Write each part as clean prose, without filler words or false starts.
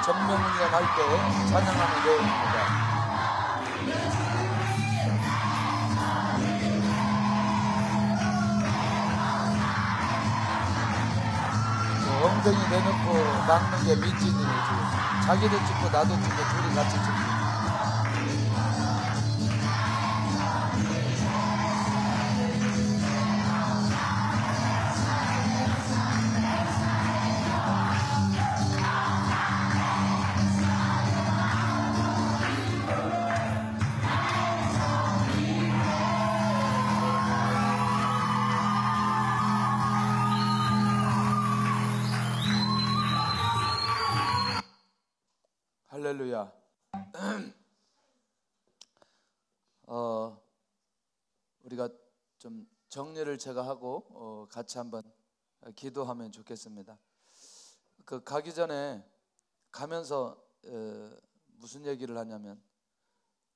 정명훈이가 날 때 찬양하는 내용입니다. 엉덩이 내놓고 막는 게 밑진이지. 자기도 찍고 나도 찍고 둘이 같이 찍고. 할렐루야. 우리가 좀 정리를 제가 하고 같이 한번 기도하면 좋겠습니다. 그 가기 전에 가면서 무슨 얘기를 하냐면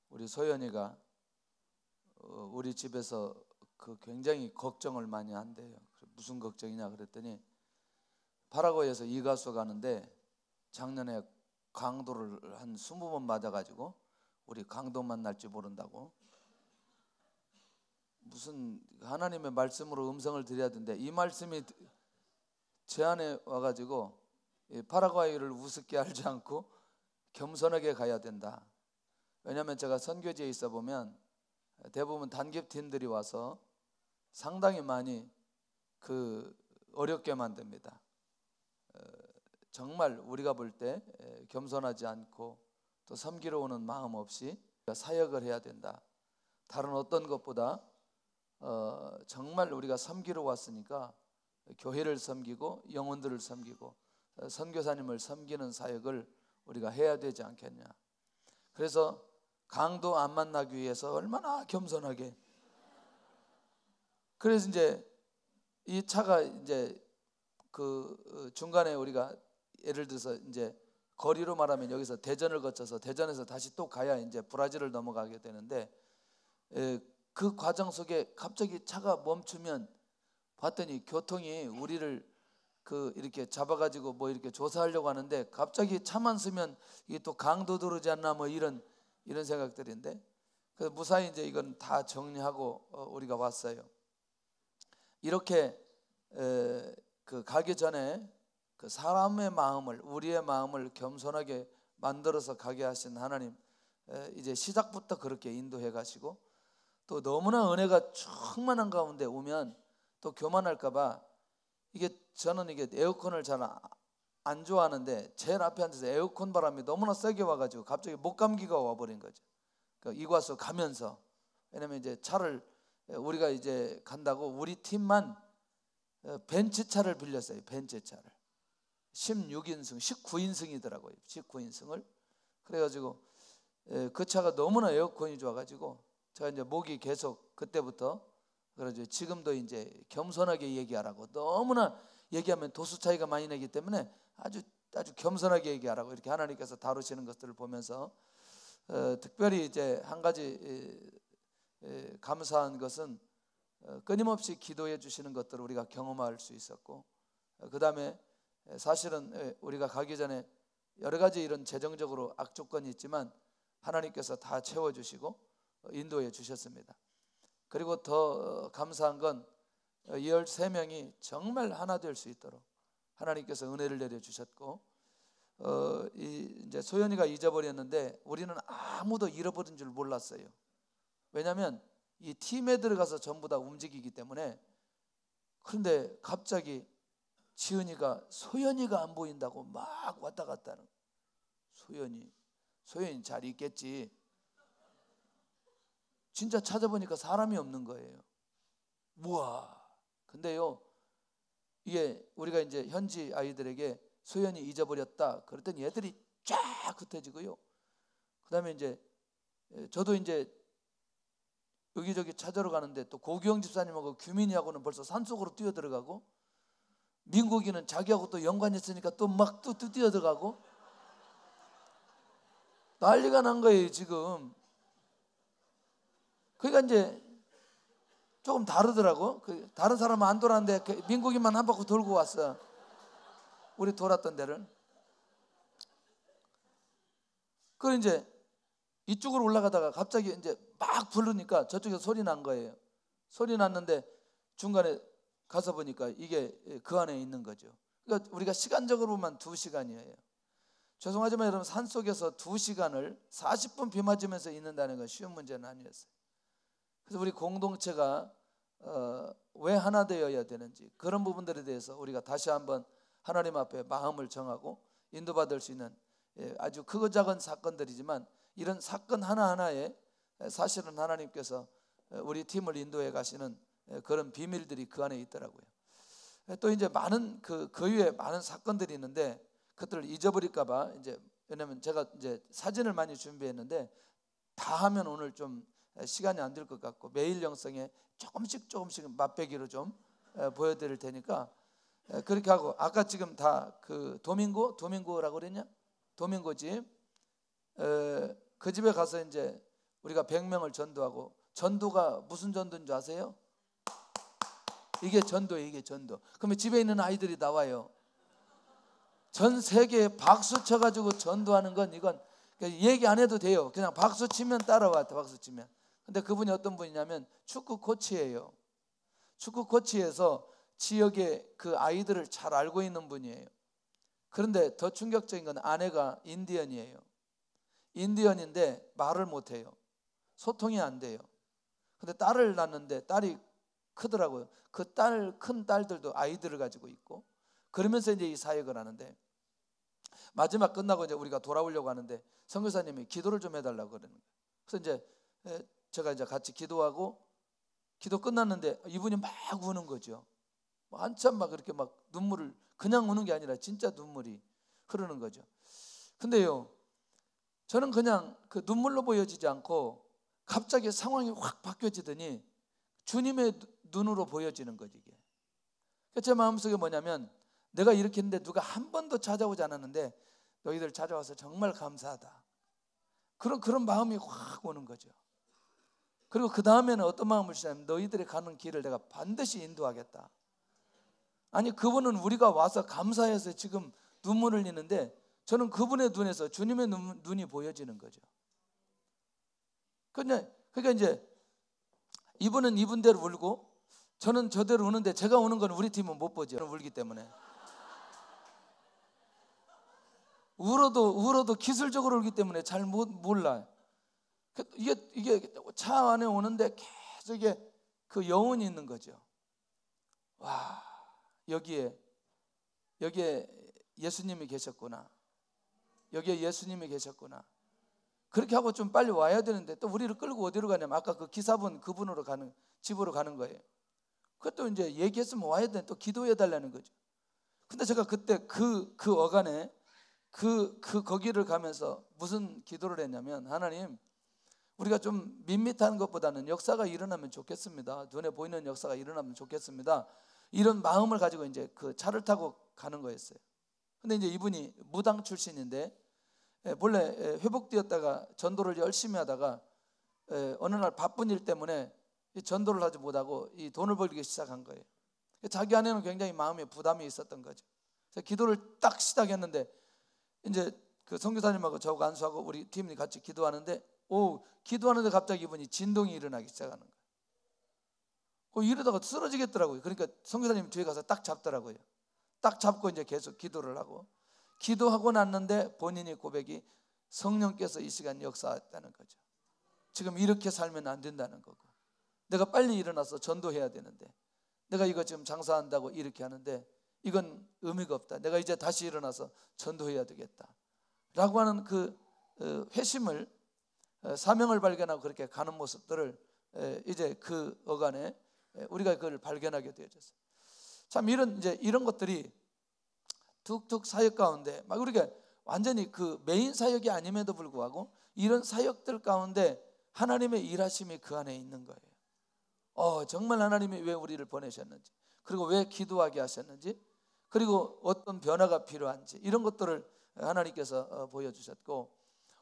우리 소연이가 우리 집에서 그 굉장히 걱정을 많이 한대요. 무슨 걱정이냐 그랬더니 파라과이에서 이가수 가는데 작년에 강도를 한 20번 맞아가지고 우리 강도 만날지 모른다고 무슨 하나님의 말씀으로 음성을 드려야 되는데 이 말씀이 제 안에 와가지고 파라과이를 우습게 알지 않고 겸손하게 가야 된다. 왜냐하면 제가 선교지에 있어 보면 대부분 단기팀들이 와서 상당히 많이 어렵게 만듭니다. 정말 우리가 볼 때 겸손하지 않고 또 섬기러 오는 마음 없이 사역을 해야 된다. 다른 어떤 것보다 정말 우리가 섬기러 왔으니까 교회를 섬기고 영혼들을 섬기고 선교사님을 섬기는 사역을 우리가 해야 되지 않겠냐. 그래서 강도 안 만나기 위해서 얼마나 겸손하게. 그래서 이제 이 차가 이제 그 중간에 우리가 예를 들어서 이제 거리로 말하면 여기서 대전을 거쳐서 대전에서 다시 또 가야 이제 브라질을 넘어가게 되는데 그 과정 속에 갑자기 차가 멈추면 봤더니 교통이 우리를 이렇게 잡아가지고 뭐 이렇게 조사하려고 하는데 갑자기 차만 쓰면 이게 또 강도 들어오지 않나 뭐 이런 생각들인데 그래서 무사히 이제 이건 다 정리하고 우리가 왔어요. 이렇게 가기 전에 그 사람의 마음을 우리의 마음을 겸손하게 만들어서 가게 하신 하나님 이제 시작부터 그렇게 인도해 가시고 또 너무나 은혜가 충만한 가운데 오면 또 교만할까 봐 저는 에어컨을 잘 안 좋아하는데 제일 앞에 앉아서 에어컨 바람이 너무나 세게 와가지고 갑자기 목감기가 와버린 거죠. 이과수 가면서. 왜냐면 이제 차를 우리가 이제 간다고 우리 팀만 벤츠차를 빌렸어요. 벤츠차를 16인승 19인승이더라고요 19인승을. 그래가지고 그 차가 너무나 에어컨이 좋아가지고 제가 이제 목이 계속 그때부터 그러죠. 지금도 이제 겸손하게 얘기하라고. 너무나 얘기하면 도수 차이가 많이 나기 때문에 아주 겸손하게 얘기하라고 이렇게 하나님께서 다루시는 것들을 보면서 특별히 이제 한 가지 감사한 것은 끊임없이 기도해 주시는 것들을 우리가 경험할 수 있었고, 그 다음에 사실은 우리가 가기 전에 여러 가지 이런 재정적으로 악조건이 있지만 하나님께서 다 채워주시고 인도해 주셨습니다. 그리고 더 감사한 건 13명이 정말 하나 될 수 있도록 하나님께서 은혜를 내려주셨고, 이제 소연이가 잊어버렸는데 우리는 아무도 잃어버린 줄 몰랐어요. 왜냐하면 이 팀에 들어가서 전부 다 움직이기 때문에. 그런데 갑자기 지은이가 소연이가 안 보인다고 막 왔다 갔다 하는. 소연이 잘 있겠지. 진짜 찾아보니까 사람이 없는 거예요. 우와. 근데요, 이게 우리가 이제 현지 아이들에게 소연이 잊어버렸다 그랬더니 애들이 쫙 흩어지고요. 그 다음에 이제 저도 이제 여기저기 찾으러 가는데 또 고기영 집사님하고 규민이하고는 벌써 산속으로 뛰어들어가고, 민국이는 자기하고 또 연관이 있으니까 또 막 또 뛰어들어가고 난리가 난 거예요 지금. 그러니까 이제 조금 다르더라고. 다른 사람은 안 돌았는데 민국이만 한 바퀴 돌고 왔어. 우리 돌았던 데를. 그 이제 이쪽으로 올라가다가 갑자기 이제 막 부르니까 저쪽에서 소리 난 거예요. 소리 났는데 중간에 가서 보니까 이게 그 안에 있는 거죠. 그러니까 우리가 시간적으로 보면 2시간이에요. 죄송하지만 여러분, 산속에서 2시간을 40분 비 맞으면서 있는다는 건 쉬운 문제는 아니었어요. 그래서 우리 공동체가 왜 하나 되어야 되는지, 그런 부분들에 대해서 우리가 다시 한번 하나님 앞에 마음을 정하고 인도받을 수 있는, 아주 크고 작은 사건들이지만 이런 사건 하나하나에 사실은 하나님께서 우리 팀을 인도해 가시는 그런 비밀들이 그 안에 있더라고요. 또 이제 많은 그 위에 많은 사건들이 있는데 그것들을 잊어버릴까 봐, 이제 왜냐면 제가 이제 사진을 많이 준비했는데 다 하면 오늘 좀 시간이 안 될 것 같고, 매일 영성에 조금씩 맛배기로 좀 보여드릴 테니까 그렇게 하고, 아까 지금 다 그 도밍고라고 그랬냐? 도밍고 집, 그 집에 가서 이제 우리가 100명을 전도하고, 전도가 무슨 전도인 줄 아세요? 이게 전도예요. 이게 전도. 그러면 집에 있는 아이들이 나와요. 전 세계에 박수 쳐가지고 전도하는 건, 이건 얘기 안 해도 돼요. 그냥 박수 치면 따라와. 박수 치면. 근데 그분이 어떤 분이냐면 축구 코치예요. 축구 코치에서 지역의 그 아이들을 잘 알고 있는 분이에요. 그런데 더 충격적인 건 아내가 인디언이에요. 인디언인데 말을 못해요. 소통이 안 돼요. 근데 딸을 낳는데 딸이 크더라고요. 그 큰 딸들도 아이들을 가지고 있고, 그러면서 이제 이 사역을 하는데, 마지막 끝나고 이제 우리가 돌아오려고 하는데 선교사님이 기도를 좀 해달라고 그러는 거예요. 그래서 이제 제가 이제 같이 기도하고, 기도 끝났는데 이분이 막 우는 거죠. 한참 막 그렇게 막 눈물을, 그냥 우는 게 아니라 진짜 눈물이 흐르는 거죠. 근데요, 저는 그냥 그 눈물로 보여지지 않고 갑자기 상황이 확 바뀌어지더니 주님의 눈으로 보여지는 거지 이게. 제 마음속에 뭐냐면, 내가 이렇게 했는데 누가 한 번도 찾아오지 않았는데 너희들 찾아와서 정말 감사하다, 그런 마음이 확 오는 거죠. 그리고 그 다음에는 어떤 마음을 주냐면, 너희들이 가는 길을 내가 반드시 인도하겠다. 아니, 그분은 우리가 와서 감사해서 지금 눈물을 흘리는데 저는 그분의 눈에서 주님의 눈이 보여지는 거죠. 그러니까 이제 이분은 이분대로 울고 저는 저대로 우는데, 제가 우는 건 우리 팀은 못 보죠. 울기 때문에. 울어도 기술적으로 울기 때문에 잘 몰라요. 이게 차 안에 오는데 계속 이게 그 여운이 있는 거죠. 와, 여기에 예수님이 계셨구나. 여기에 예수님이 계셨구나. 그렇게 하고 좀 빨리 와야 되는데 또 우리를 끌고 어디로 가냐면, 아까 그 기사분 그분으로 가는, 집으로 가는 거예요. 그것도 이제 얘기했으면 와야 되는데 또 기도해 달라는 거죠. 근데 제가 그때 그 어간에 거기를 가면서 무슨 기도를 했냐면, 하나님, 우리가 좀 밋밋한 것보다는 역사가 일어나면 좋겠습니다. 눈에 보이는 역사가 일어나면 좋겠습니다. 이런 마음을 가지고 이제 그 차를 타고 가는 거였어요. 근데 이제 이분이 무당 출신인데 본래 회복되었다가 전도를 열심히 하다가 어느 날 바쁜 일 때문에 전도를 하지 못하고 이 돈을 벌기 시작한 거예요. 자기 안에는 굉장히 마음에 부담이 있었던 거죠. 그래서 기도를 딱 시작했는데, 이제 그 선교사님하고 저하고 안수하고 우리 팀이 같이 기도하는데, 기도하는데 갑자기 이분이 진동이 일어나기 시작하는 거예요. 이러다가 쓰러지겠더라고요. 그러니까 선교사님이 뒤에 가서 딱 잡더라고요. 딱 잡고 이제 계속 기도를 하고, 기도하고 났는데 본인의 고백이, 성령께서 이 시간 역사했다는 거죠. 지금 이렇게 살면 안 된다는 거고, 내가 빨리 일어나서 전도해야 되는데, 내가 이거 지금 장사한다고 이렇게 하는데 이건 의미가 없다. 내가 이제 다시 일어나서 전도해야 되겠다 라고 하는 그 회심을, 사명을 발견하고 그렇게 가는 모습들을 이제 그 어간에 우리가 그걸 발견하게 되어졌어요. 참 이런 것들이 툭툭 사역 가운데 막 우리가 완전히 그 메인 사역이 아님에도 불구하고 이런 사역들 가운데 하나님의 일하심이 그 안에 있는 거예요. 정말 하나님이 왜 우리를 보내셨는지, 그리고 왜 기도하게 하셨는지, 그리고 어떤 변화가 필요한지, 이런 것들을 하나님께서 보여주셨고,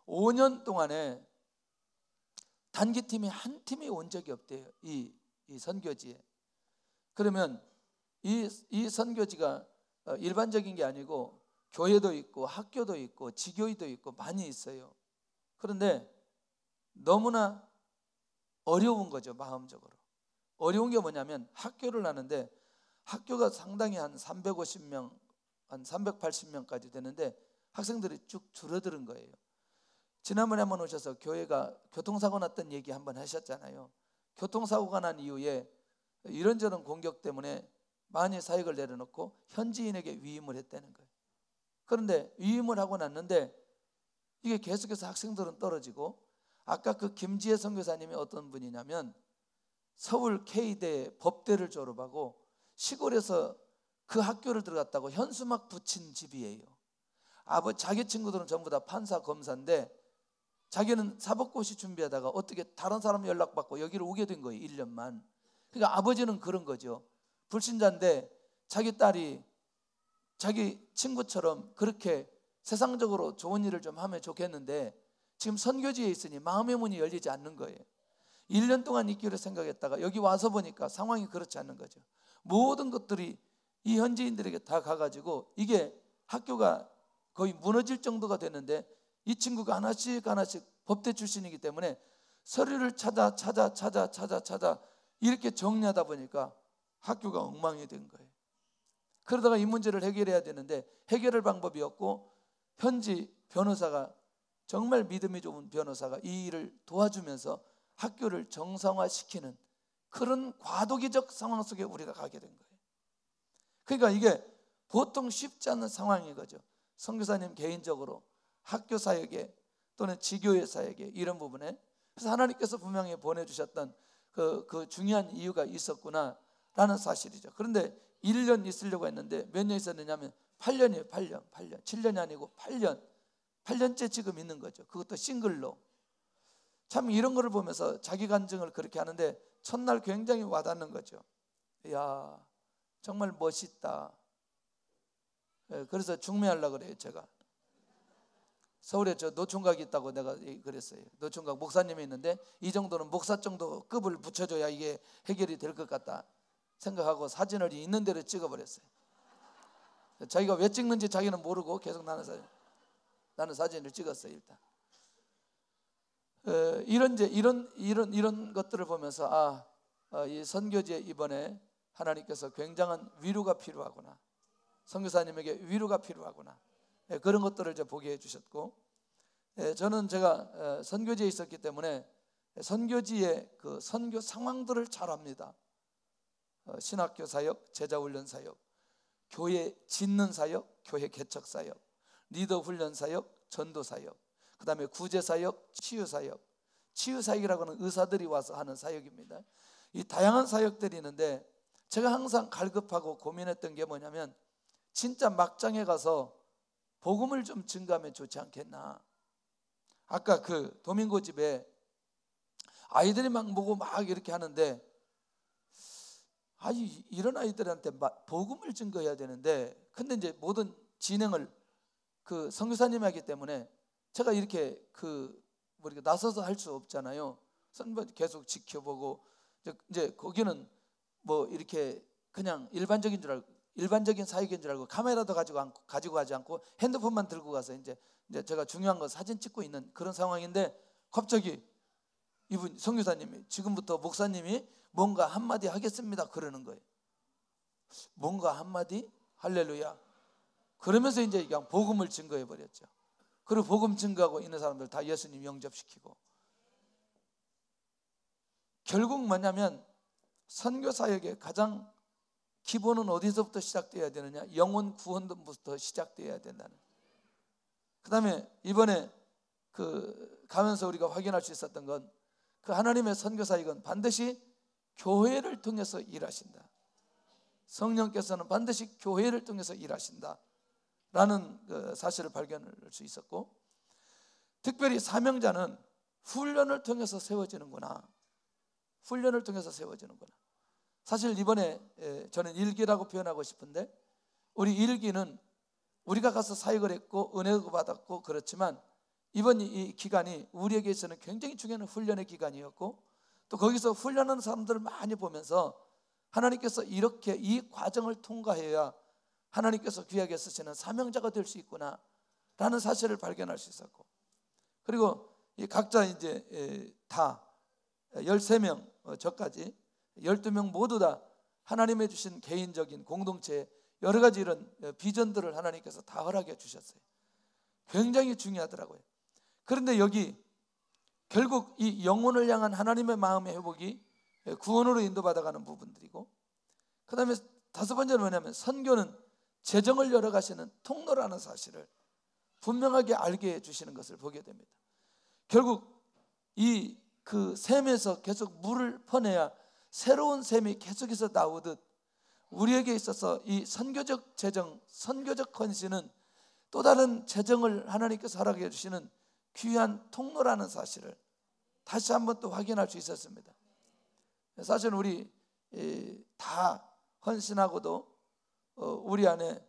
5년 동안에 단기팀이 한 팀이 온 적이 없대요. 이 선교지에. 그러면 이 선교지가 일반적인 게 아니고 교회도 있고 학교도 있고 지교회도 있고 많이 있어요. 그런데 너무나 어려운 거죠. 마음적으로 어려운 게 뭐냐면 학교를 하는데 학교가 상당히 한 350명 한 380명까지 되는데 학생들이 쭉 줄어드는 거예요. 지난번에 한번 오셔서 교회가 교통사고 났던 얘기 한번 하셨잖아요. 교통사고가 난 이후에 이런저런 공격 때문에 많이 사역을 내려놓고 현지인에게 위임을 했다는 거예요. 그런데 위임을 하고 났는데 이게 계속해서 학생들은 떨어지고, 아까 그 김지혜 선교사님이 어떤 분이냐면 서울 K대 법대를 졸업하고 시골에서 그 학교를 들어갔다고 현수막 붙인 집이에요. 자기 친구들은 전부 다 판사 검사인데 자기는 사법고시 준비하다가 어떻게 다른 사람 연락받고 여기를 오게 된 거예요. 1년만. 그러니까 아버지는 그런 거죠. 불신자인데 자기 딸이 자기 친구처럼 그렇게 세상적으로 좋은 일을 좀 하면 좋겠는데 지금 선교지에 있으니 마음의 문이 열리지 않는 거예요. 1년 동안 있기로 생각했다가 여기 와서 보니까 상황이 그렇지 않는 거죠. 모든 것들이 이 현지인들에게 다 가가지고 이게 학교가 거의 무너질 정도가 됐는데 이 친구가 하나씩 법대 출신이기 때문에 서류를 찾아 이렇게 정리하다 보니까 학교가 엉망이 된 거예요. 그러다가 이 문제를 해결해야 되는데 해결할 방법이 없고 현지 변호사가, 정말 믿음이 좋은 변호사가 이 일을 도와주면서 학교를 정상화시키는 그런 과도기적 상황 속에 우리가 가게 된 거예요. 그러니까 이게 보통 쉽지 않은 상황인 거죠. 선교사님 개인적으로 학교 사역에 또는 지교회 사역에 이런 부분에, 그래서 하나님께서 분명히 보내주셨던 그 중요한 이유가 있었구나라는 사실이죠. 그런데 1년 있으려고 했는데 몇 년 있었느냐면 8년이에요. 8년 7년이 아니고 8년째 지금 있는 거죠. 그것도 싱글로. 참 이런 거를 보면서 자기 간증을 그렇게 하는데 첫날 굉장히 와닿는 거죠. 이야, 정말 멋있다. 그래서 중매하려고 그래요. 제가 서울에 저 노총각이 있다고 내가 그랬어요. 노총각 목사님이 있는데 이 정도는 목사 정도 급을 붙여줘야 이게 해결이 될 것 같다 생각하고 사진을 있는 대로 찍어버렸어요. 자기가 왜 찍는지 자기는 모르고 계속 나는 사진을 찍었어요. 일단 이런 것들을 보면서 이 선교지에 이번에 하나님께서 굉장한 위로가 필요하구나, 선교사님에게 위로가 필요하구나, 그런 것들을 이제 보게 해주셨고, 저는 제가 선교지에 있었기 때문에 선교지의 그 선교 상황들을 잘 압니다. 신학교 사역, 제자훈련 사역, 교회 짓는 사역, 교회 개척 사역, 리더 훈련 사역, 전도 사역, 그 다음에 구제 사역, 치유 사역. 치유 사역이라고 하는 의사들이 와서 하는 사역입니다. 이 다양한 사역들이 있는데 제가 항상 갈급하고 고민했던 게 뭐냐면 진짜 막장에 가서 복음을 좀 증가하면 좋지 않겠나. 아까 그 도민고 집에 아이들이 막 보고 막 이렇게 하는데 이런 아이들한테 복음을 증거해야 되는데, 근데 이제 모든 진행을 그 선교사님이 하기 때문에 제가 이렇게 이렇게 나서서 할 수 없잖아요. 계속 지켜보고 이제 거기는 뭐 이렇게 그냥 일반적인 사역인 줄 알고 카메라도 가지고 가지 않고 핸드폰만 들고 가서 이제 제가 중요한 거 사진 찍고 있는 그런 상황인데 갑자기 이분 선교사님이 지금부터 목사님이 뭔가 한마디 하겠습니다 그러는 거예요. 뭔가 한마디? 할렐루야. 그러면서 이제 그냥 복음을 증거해 버렸죠. 그리고 복음 증거하고 있는 사람들 다 예수님 영접시키고. 결국 뭐냐면 선교 사역의 가장 기본은 어디서부터 시작되어야 되느냐? 영혼 구원부터 시작되어야 된다는. 그 다음에 이번에 가면서 우리가 확인할 수 있었던 건 그 하나님의 선교 사역은 반드시 교회를 통해서 일하신다. 성령께서는 반드시 교회를 통해서 일하신다 라는 그 사실을 발견할 수 있었고, 특별히 사명자는 훈련을 통해서 세워지는구나. 훈련을 통해서 세워지는구나. 사실 이번에 저는 일기라고 표현하고 싶은데, 우리 일기는 우리가 가서 사역을 했고 은혜도 받았고 그렇지만 이번 이 기간이 우리에게 있어서는 굉장히 중요한 훈련의 기간이었고, 또 거기서 훈련하는 사람들을 많이 보면서 하나님께서 이렇게 이 과정을 통과해야 하나님께서 귀하게 쓰시는 사명자가 될 수 있구나 라는 사실을 발견할 수 있었고, 그리고 이 각자 이제 다 13명 저까지 12명 모두 다 하나님의 주신 개인적인 공동체 여러 가지 이런 비전들을 하나님께서 다 허락해 주셨어요. 굉장히 중요하더라고요. 그런데 여기 결국 이 영혼을 향한 하나님의 마음의 회복이 구원으로 인도받아가는 부분들이고, 그 다음에 다섯 번째는 뭐냐면 선교는 재정을 열어가시는 통로라는 사실을 분명하게 알게 해주시는 것을 보게 됩니다. 결국 이 그 샘에서 계속 물을 퍼내야 새로운 샘이 계속해서 나오듯 우리에게 있어서 이 선교적 재정, 선교적 헌신은 또 다른 재정을 하나님께서 허락해 주시는 귀한 통로라는 사실을 다시 한번 또 확인할 수 있었습니다. 사실 우리 다 헌신하고도 우리 안에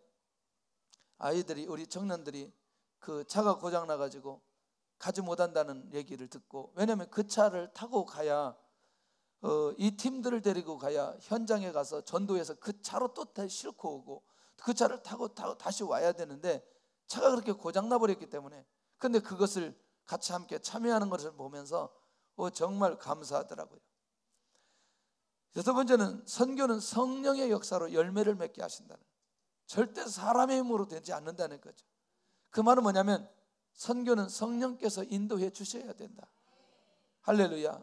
아이들이, 우리 청년들이 그 차가 고장 나가지고 가지 못한다는 얘기를 듣고, 왜냐하면 그 차를 타고 가야 이 팀들을 데리고 가야 현장에 가서 전도해서 그 차로 또 다시 싣고 오고 그 차를 타고 다시 와야 되는데 차가 그렇게 고장 나버렸기 때문에, 근데 그것을 같이 함께 참여하는 것을 보면서 정말 감사하더라고요. 여섯 번째는 선교는 성령의 역사로 열매를 맺게 하신다는, 절대 사람의 힘으로 되지 않는다는 거죠. 그 말은 뭐냐면 선교는 성령께서 인도해 주셔야 된다. 할렐루야.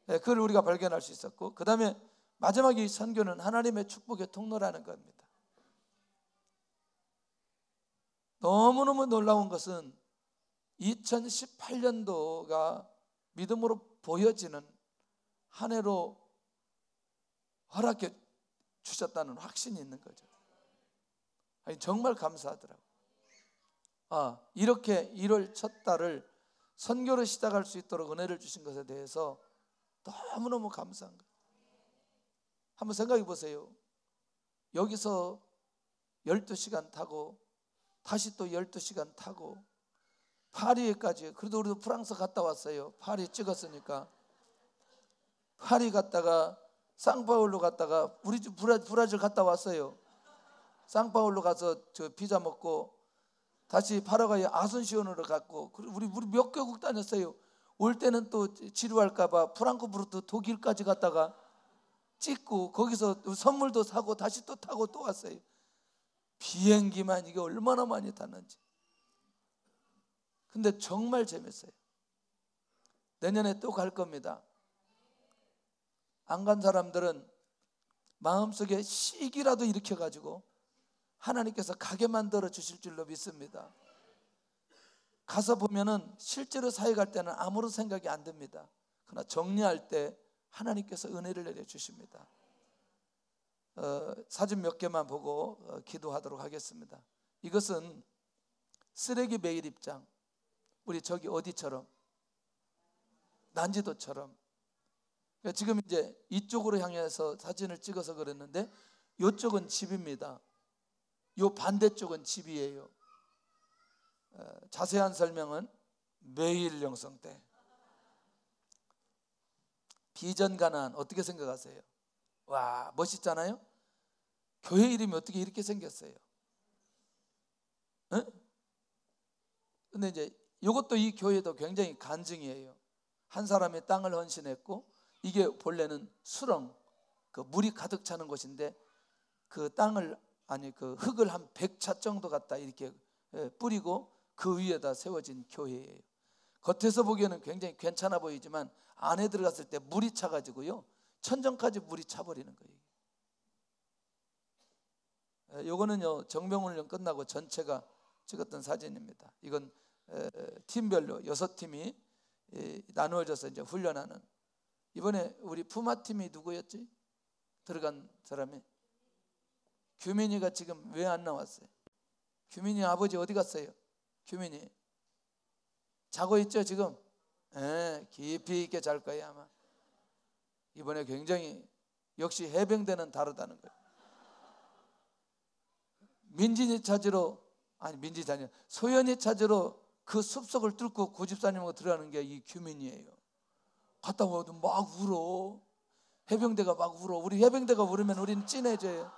그걸 우리가 발견할 수 있었고, 그 다음에 마지막에 이 선교는 하나님의 축복의 통로라는 겁니다. 너무너무 놀라운 것은 2018년도가 믿음으로 보여지는 한 해로 허락해 주셨다는 확신이 있는 거죠. 정말 감사하더라고요. 이렇게 1월 첫 달을 선교를 시작할 수 있도록 은혜를 주신 것에 대해서 너무너무 감사한 거예요. 한번 생각해 보세요. 여기서 12시간 타고 다시 또 12시간 타고 파리까지, 그래도 우리도 프랑스 갔다 왔어요. 파리 찍었으니까. 파리 갔다가 상파울루 갔다가 우리 집 브라질 갔다 왔어요. 상파울루 가서 저 피자 먹고 다시 파라과이 아순시온으로 갔고, 우리 몇 개국 다녔어요. 올 때는 또 지루할까봐 프랑크푸르트 독일까지 갔다가 찍고 거기서 선물도 사고 다시 또 타고 또 왔어요. 비행기만 이게 얼마나 많이 탔는지. 근데 정말 재밌어요. 내년에 또 갈 겁니다. 안 간 사람들은 마음속에 시기라도 일으켜가지고 하나님께서 가게 만들어 주실 줄로 믿습니다. 가서 보면은 실제로 사회 갈 때는 아무런 생각이 안 듭니다. 그러나 정리할 때 하나님께서 은혜를 내려 주십니다. 사진 몇 개만 보고 기도하도록 하겠습니다. 이것은 쓰레기 매일 입장, 우리 저기 어디처럼 난지도처럼. 지금 이제 이쪽으로 향해서 사진을 찍어서 그랬는데 이쪽은 집입니다. 요 반대쪽은 집이에요. 자세한 설명은 매일 영성 때. 비전 가난 어떻게 생각하세요? 와, 멋있잖아요. 교회 이름이 어떻게 이렇게 생겼어요? 근데 이제 이것도, 이 교회도 굉장히 간증이에요. 한 사람이 땅을 헌신했고, 이게 본래는 수렁, 그 물이 가득 차는 곳인데 그 땅을, 그 흙을 한 100차 정도 갖다 이렇게 뿌리고 그 위에다 세워진 교회예요. 겉에서 보기에는 굉장히 괜찮아 보이지만 안에 들어갔을 때 물이 차가지고요, 천정까지 물이 차버리는 거예요. 요거는요 정병훈련 끝나고 전체가 찍었던 사진입니다. 이건 팀별로 6팀이 나누어져서 이제 훈련하는. 이번에 우리 푸마팀이 누구였지? 들어간 사람이 규민이가 지금 왜 안 나왔어요? 규민이 아버지 어디 갔어요? 규민이 자고 있죠 지금? 깊이 있게 잘 거예요 아마. 이번에 굉장히 역시 해병대는 다르다는 거예요. 민진이 찾으러, 민진이 아니라 소연이 찾으러 그 숲속을 뚫고 고집사님하고 들어가는 게 이 규민이에요. 갔다 와도 막 울어. 해병대가 막 울어. 우리 해병대가 울으면 우리는 찐해져요.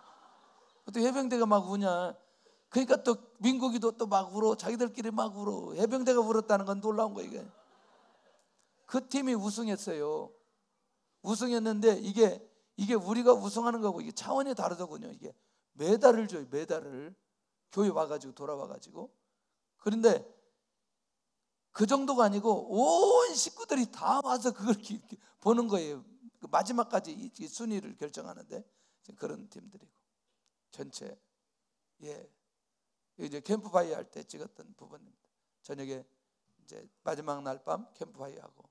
어떻게 해병대가 막 우냐. 그러니까 또 민국이도 또 막 울어. 자기들끼리 막 울어. 해병대가 울었다는 건 놀라운 거예요 이게. 그 팀이 우승했어요. 우승했는데 이게 우리가 우승하는 거고 이게 차원이 다르더군요. 이게 메달을 줘요. 메달을 교회 와가지고 돌아와가지고. 그런데 그 정도가 아니고 온 식구들이 다 와서 그걸 보는 거예요. 마지막까지 이 순위를 결정하는데 그런 팀들이고 전체. 예, 이제 캠프파이어 할 때 찍었던 부분입니다. 저녁에 이제 마지막 날 밤 캠프파이어 하고.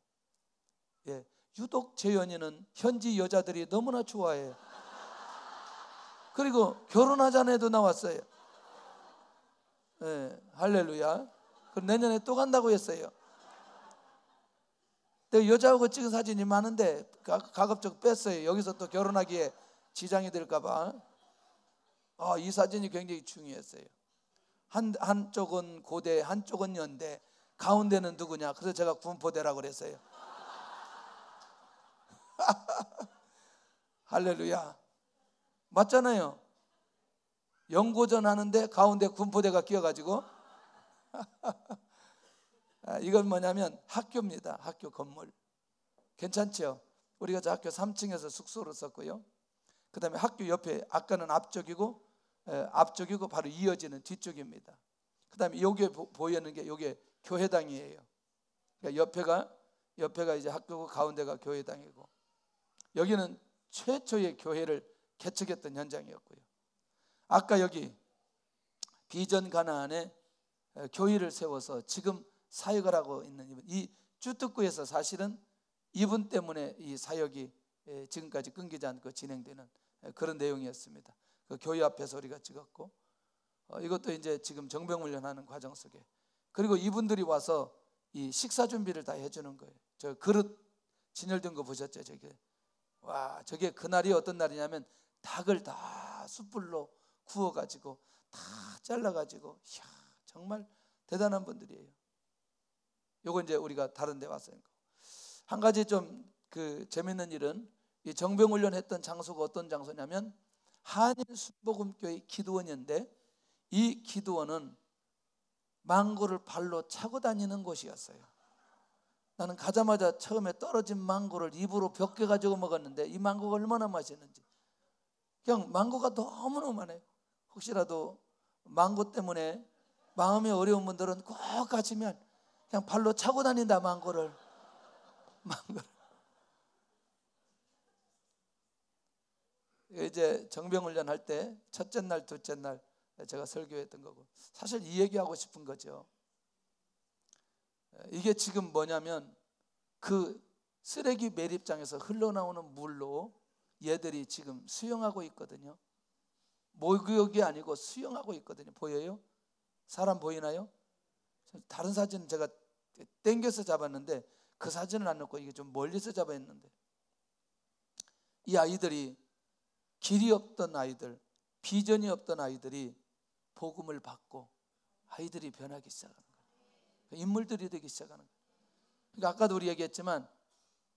예, 유독 재현이는 현지 여자들이 너무나 좋아해요. 그리고 결혼하자네도 나왔어요. 예, 할렐루야. 그럼 내년에 또 간다고 했어요. 근데 여자하고 찍은 사진이 많은데 가급적 뺐어요. 여기서 또 결혼하기에 지장이 될까 봐. 이 사진이 굉장히 중요했어요. 한쪽은 고대, 한쪽은 연대, 가운데는 누구냐? 그래서 제가 군포대라고 그랬어요. 할렐루야. 맞잖아요. 연고전 하는데 가운데 군포대가 끼어가지고 이건 뭐냐면 학교입니다. 학교 건물. 괜찮죠? 우리가 저 학교 3층에서 숙소를 썼고요. 그 다음에 학교 옆에 아까는 앞쪽이고 바로 이어지는 뒤쪽입니다. 그 다음에 여기에 보이는 게 여기에 교회당이에요. 그러니까 옆에가 이제 학교고 가운데가 교회당이고, 여기는 최초의 교회를 개척했던 현장이었고요. 아까 여기 비전 가나안에 교회를 세워서 지금 사역을 하고 있는 이분, 이 쭈뜨꾸에서 사실은 이분 때문에 이 사역이 지금까지 끊기지 않고 진행되는 그런 내용이었습니다. 그 교회 앞에서 우리가 찍었고, 이것도 이제 지금 정병훈련하는 과정 속에, 그리고 이분들이 와서 이 식사 준비를 다 해주는 거예요. 저 그릇 진열된 거 보셨죠? 저게 그날이 어떤 날이냐면 닭을 다 숯불로 구워가지고 다 잘라가지고, 이야, 정말 대단한 분들이에요. 요거 이제 우리가 다른 데 와서 한 가지 좀 재밌는 일은, 이 정병훈련 했던 장소가 어떤 장소냐면 한인 순복음교회 기도원인데, 이 기도원은 망고를 발로 차고 다니는 곳이었어요. 나는 가자마자 처음에 떨어진 망고를 입으로 벗겨가지고 먹었는데 이 망고가 얼마나 맛있는지. 그냥 망고가 너무너무 많아요. 혹시라도 망고 때문에 마음이 어려운 분들은 꼭 가시면 그냥 발로 차고 다닌다, 망고를. 이제 정병훈련 할 때 첫째 날, 둘째 날 제가 설교했던 거고, 사실 이 얘기하고 싶은 거죠. 이게 지금 뭐냐면 그 쓰레기 매립장에서 흘러나오는 물로 얘들이 지금 수영하고 있거든요. 목욕이 아니고 수영하고 있거든요. 보여요? 사람 보이나요? 다른 사진은 제가 땡겨서 잡았는데 그 사진은 안 넣고 이게 좀 멀리서 잡아했는데, 이 아이들이 길이 없던 아이들, 비전이 없던 아이들이 복음을 받고 아이들이 변하기 시작하는 거예요. 인물들이 되기 시작하는 거예요. 그러니까 아까도 우리 얘기했지만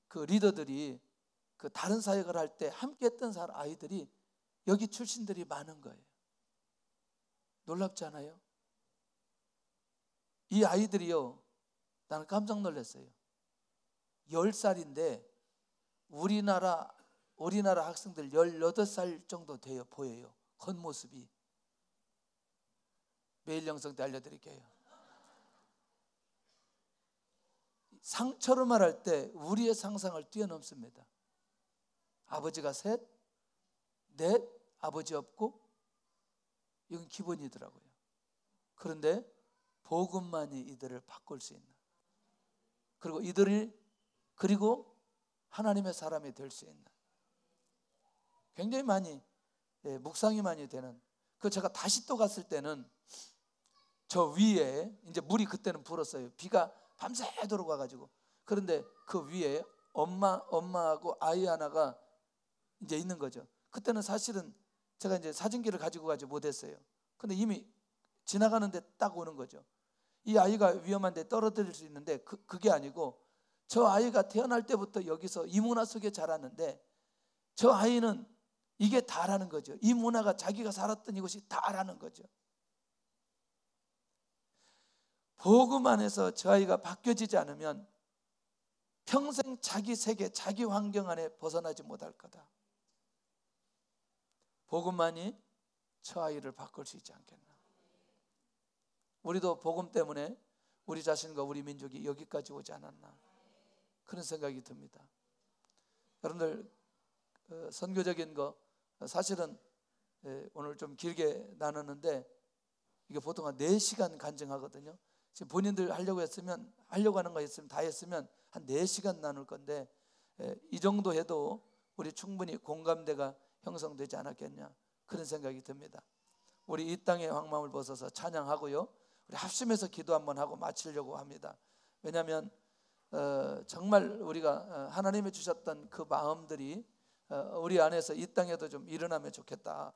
그 리더들이 그 다른 사역을 할 때 함께 했던 아이들이 여기 출신들이 많은 거예요. 놀랍지 않아요? 이 아이들이요, 나는 깜짝 놀랐어요. 10살인데 우리나라 학생들 18살 정도 돼요. 보여요. 겉모습이. 매일 영성 때 알려드릴게요. 상처로 말할 때 우리의 상상을 뛰어넘습니다. 아버지가 셋, 넷, 아버지 없고, 이건 기본이더라고요. 그런데 복음만이 이들을 바꿀 수 있는, 그리고 하나님의 사람이 될 수 있는, 굉장히 많이 묵상이 많이 되는. 제가 다시 또 갔을 때는 저 위에 이제 물이 그때는 불었어요. 비가 밤새도록 와가지고. 그런데 그 위에 엄마하고 아이 하나가 이제 있는 거죠. 그때는 사실은 제가 이제 사진기를 가지고 가지 못했어요. 근데 이미 지나가는데 딱 오는 거죠. 이 아이가 위험한데 떨어뜨릴 수 있는데 그게 아니고, 저 아이가 태어날 때부터 여기서 이 문화 속에 자랐는데 저 아이는 이게 다라는 거죠. 이 문화가 자기가 살았던 이곳이 다라는 거죠. 복음 안에서 저 아이가 바뀌어지지 않으면 평생 자기 세계, 자기 환경 안에 벗어나지 못할 거다. 복음만이 저 아이를 바꿀 수 있지 않겠나. 우리도 복음 때문에 우리 자신과 우리 민족이 여기까지 오지 않았나, 그런 생각이 듭니다. 여러분들 선교적인 거 사실은 오늘 좀 길게 나누는데 이게 보통 한 4시간 간증하거든요. 지금 본인들 하려고 하는 거 있으면 다 했으면 한 4시간 나눌 건데 이 정도 해도 우리 충분히 공감대가 형성되지 않았겠냐, 그런 생각이 듭니다. 우리 이 땅의 황망을 벗어서 찬양하고요, 우리 합심해서 기도 한번 하고 마치려고 합니다. 왜냐하면 정말 우리가 하나님이 주셨던 그 마음들이 우리 안에서 이 땅에도 좀 일어나면 좋겠다.